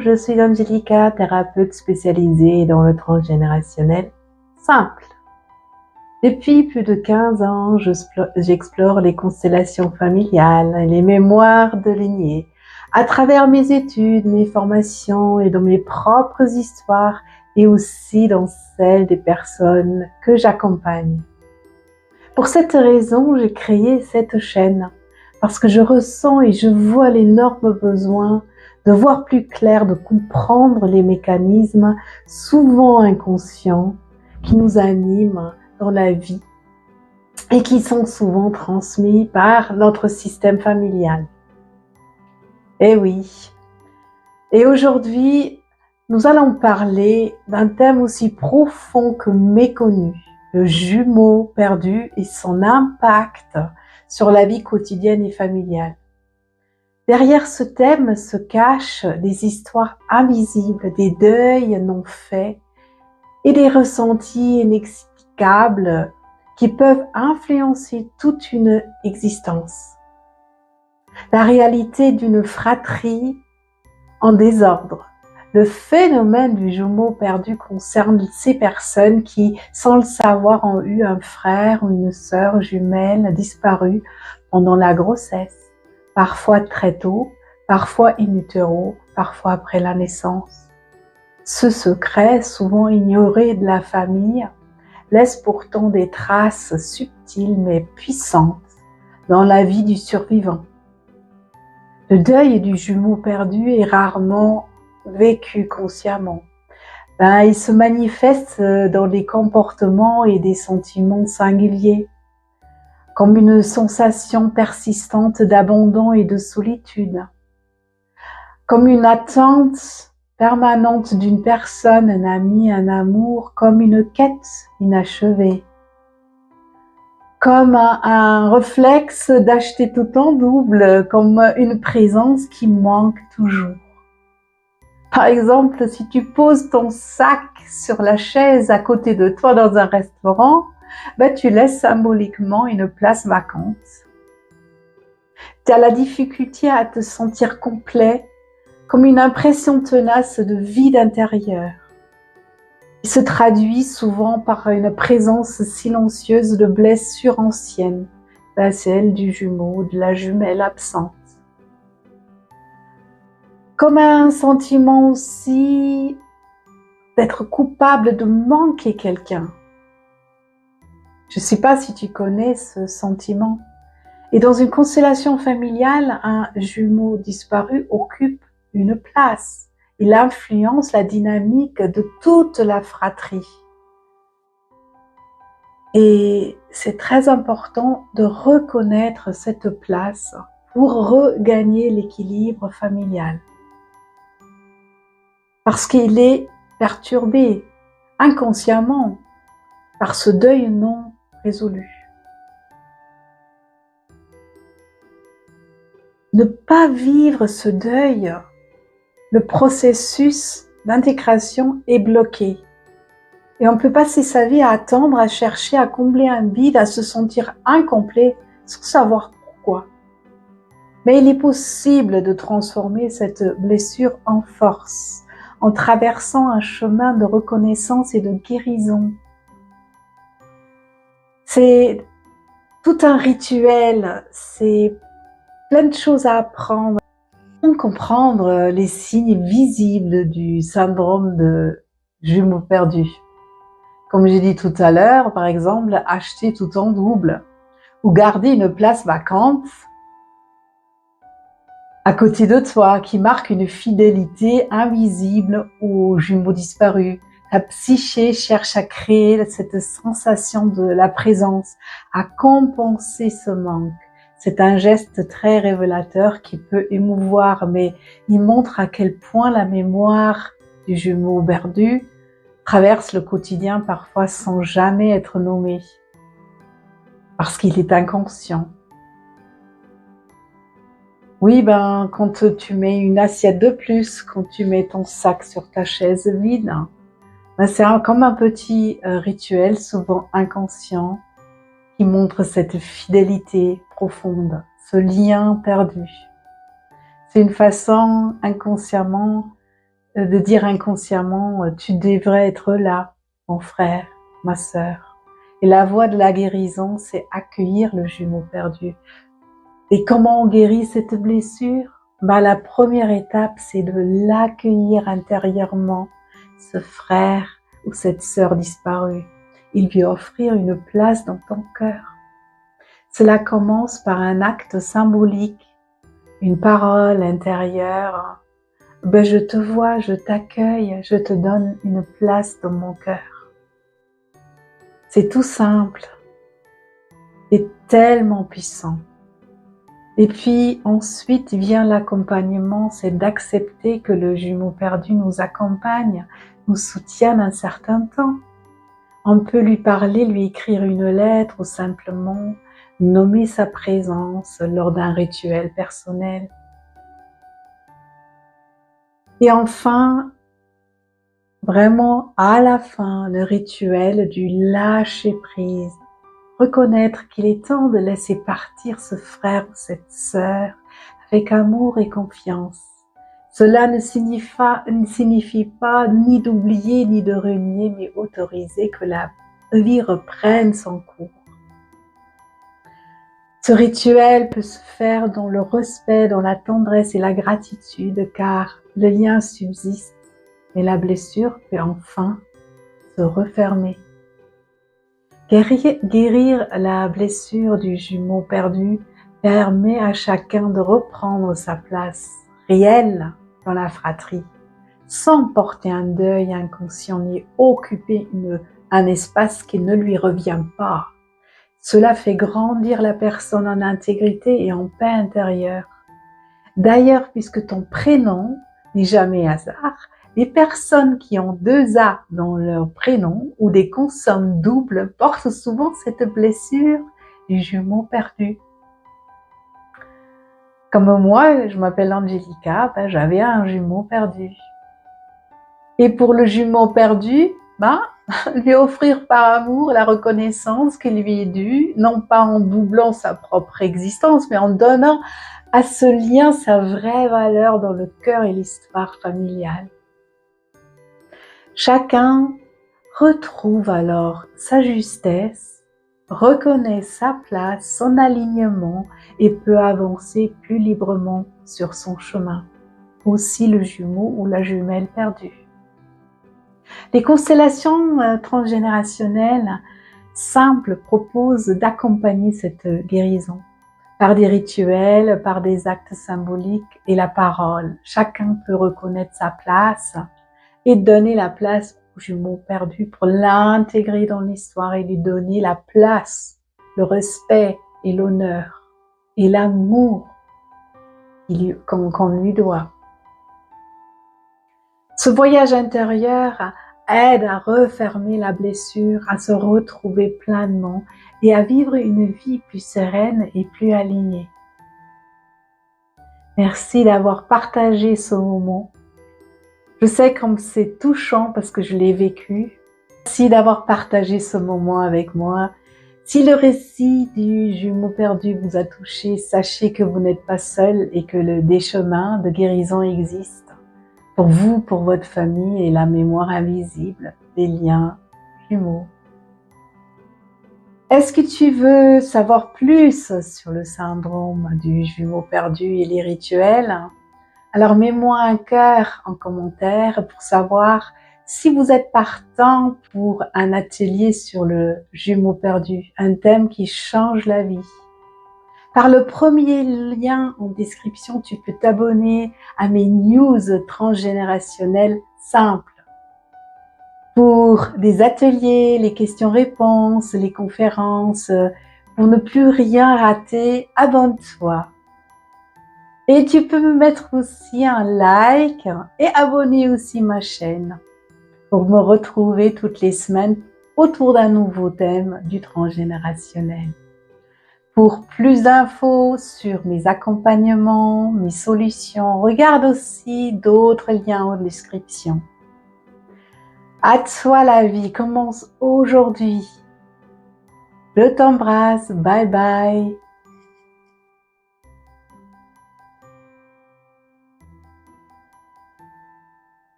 je suis Angelica, thérapeute spécialisée dans le transgénérationnel simple. Depuis plus de 15 ans, j'explore les constellations familiales et les mémoires de lignée à travers mes études, mes formations et dans mes propres histoires et aussi dans celles des personnes que j'accompagne. Pour cette raison, j'ai créé cette chaîne parce que je ressens et je vois l'énorme besoin de voir plus clair, de comprendre les mécanismes souvent inconscients qui nous animent dans la vie et qui sont souvent transmis par notre système familial. Eh oui. Et aujourd'hui, nous allons parler d'un thème aussi profond que méconnu, le jumeau perdu et son impact sur la vie quotidienne et familiale. Derrière ce thème se cachent des histoires invisibles, des deuils non faits et des ressentis inexplicables qui peuvent influencer toute une existence. La réalité d'une fratrie en désordre. Le phénomène du jumeau perdu concerne ces personnes qui, sans le savoir, ont eu un frère ou une sœur jumelle disparue pendant la grossesse, parfois très tôt, parfois in utero, parfois après la naissance. Ce secret, souvent ignoré de la famille, laisse pourtant des traces subtiles mais puissantes dans la vie du survivant. Le deuil du jumeau perdu est rarement vécu consciemment. Il se manifeste dans des comportements et des sentiments singuliers, comme une sensation persistante d'abandon et de solitude, comme une attente permanente d'une personne, un ami, un amour, comme une quête inachevée, comme un réflexe d'acheter tout en double, comme une présence qui manque toujours. Par exemple, si tu poses ton sac sur la chaise à côté de toi dans un restaurant, tu laisses symboliquement une place vacante. Tu as la difficulté à te sentir complet, comme une impression tenace de vide intérieur. Il se traduit souvent par une présence silencieuse de blessures anciennes, celle du jumeau, de la jumelle absente. Comme un sentiment aussi d'être coupable de manquer quelqu'un. Je ne sais pas si tu connais ce sentiment. Et dans une constellation familiale, un jumeau disparu occupe une place. Il influence la dynamique de toute la fratrie. Et c'est très important de reconnaître cette place pour regagner l'équilibre familial. Parce qu'il est perturbé inconsciemment par ce deuil non résolu. Ne pas vivre ce deuil, le processus d'intégration est bloqué. Et on peut passer sa vie à attendre, à chercher, à combler un vide, à se sentir incomplet, sans savoir pourquoi. Mais il est possible de transformer cette blessure en force, en traversant un chemin de reconnaissance et de guérison. C'est tout un rituel, c'est plein de choses à apprendre. Comprendre les signes visibles du syndrome de jumeau perdu. Comme j'ai dit tout à l'heure, par exemple, acheter tout en double ou garder une place vacante à côté de toi qui marque une fidélité invisible au jumeau disparu. Ta psyché cherche à créer cette sensation de la présence, à compenser ce manque. C'est un geste très révélateur qui peut émouvoir, mais il montre à quel point la mémoire du jumeau perdu traverse le quotidien parfois sans jamais être nommé, parce qu'il est inconscient. Oui, quand tu mets une assiette de plus, quand tu mets ton sac sur ta chaise vide, c'est comme un petit rituel, souvent inconscient, qui montre cette fidélité profonde, ce lien perdu. C'est une façon inconsciemment de dire inconsciemment « tu devrais être là, mon frère, ma sœur ». Et la voie de la guérison, c'est accueillir le jumeau perdu. Et comment on guérit cette blessure? La première étape, c'est de l'accueillir intérieurement, ce frère ou cette sœur disparue. Il lui offrir une place dans ton cœur. Cela commence par un acte symbolique, une parole intérieure. Je te vois, je t'accueille, je te donne une place dans mon cœur. C'est tout simple et tellement puissant. Et puis ensuite vient l'accompagnement, c'est d'accepter que le jumeau perdu nous accompagne, nous soutienne un certain temps. On peut lui parler, lui écrire une lettre ou simplement nommer sa présence lors d'un rituel personnel. Et enfin, vraiment à la fin, le rituel du lâcher prise. Reconnaître qu'il est temps de laisser partir ce frère ou cette sœur avec amour et confiance. Cela ne signifie pas ni d'oublier ni de renier, mais autoriser que la vie reprenne son cours. Ce rituel peut se faire dans le respect, dans la tendresse et la gratitude, car le lien subsiste et la blessure peut enfin se refermer. Guérir la blessure du jumeau perdu permet à chacun de reprendre sa place réelle dans la fratrie, sans porter un deuil inconscient ni occuper un espace qui ne lui revient pas. Cela fait grandir la personne en intégrité et en paix intérieure. D'ailleurs, puisque ton prénom n'est jamais hasard, les personnes qui ont 2 A dans leur prénom ou des consonnes doubles portent souvent cette blessure du jumeau perdu. Comme moi, je m'appelle Angelica, j'avais un jumeau perdu. Et pour le jumeau perdu, lui offrir par amour la reconnaissance qui lui est due, non pas en doublant sa propre existence, mais en donnant à ce lien sa vraie valeur dans le cœur et l'histoire familiale. Chacun retrouve alors sa justesse, reconnaît sa place, son alignement et peut avancer plus librement sur son chemin. Aussi le jumeau ou la jumelle perdue. Les constellations transgénérationnelles simples proposent d'accompagner cette guérison par des rituels, par des actes symboliques et la parole. Chacun peut reconnaître sa place et donner la place au jumeau perdu pour l'intégrer dans l'histoire et lui donner la place, le respect et l'honneur et l'amour qu'on lui doit. Ce voyage intérieur aide à refermer la blessure, à se retrouver pleinement et à vivre une vie plus sereine et plus alignée. Merci d'avoir partagé ce moment. Je sais comme c'est touchant parce que je l'ai vécu. Merci d'avoir partagé ce moment avec moi. Si le récit du jumeau perdu vous a touché, sachez que vous n'êtes pas seul et que des chemins de guérison existent. Pour vous, pour votre famille et la mémoire invisible des liens jumeaux. Est-ce que tu veux savoir plus sur le syndrome du jumeau perdu et les rituels? Alors mets-moi un cœur en commentaire pour savoir si vous êtes partant pour un atelier sur le jumeau perdu, un thème qui change la vie. Par le premier lien en description, tu peux t'abonner à mes news transgénérationnelles simples. Pour des ateliers, les questions-réponses, les conférences, pour ne plus rien rater, abonne-toi. Et tu peux me mettre aussi un like et abonner aussi ma chaîne pour me retrouver toutes les semaines autour d'un nouveau thème du transgénérationnel. Pour plus d'infos sur mes accompagnements, mes solutions, regarde aussi d'autres liens en description. À toi la vie commence aujourd'hui. Je t'embrasse, bye bye.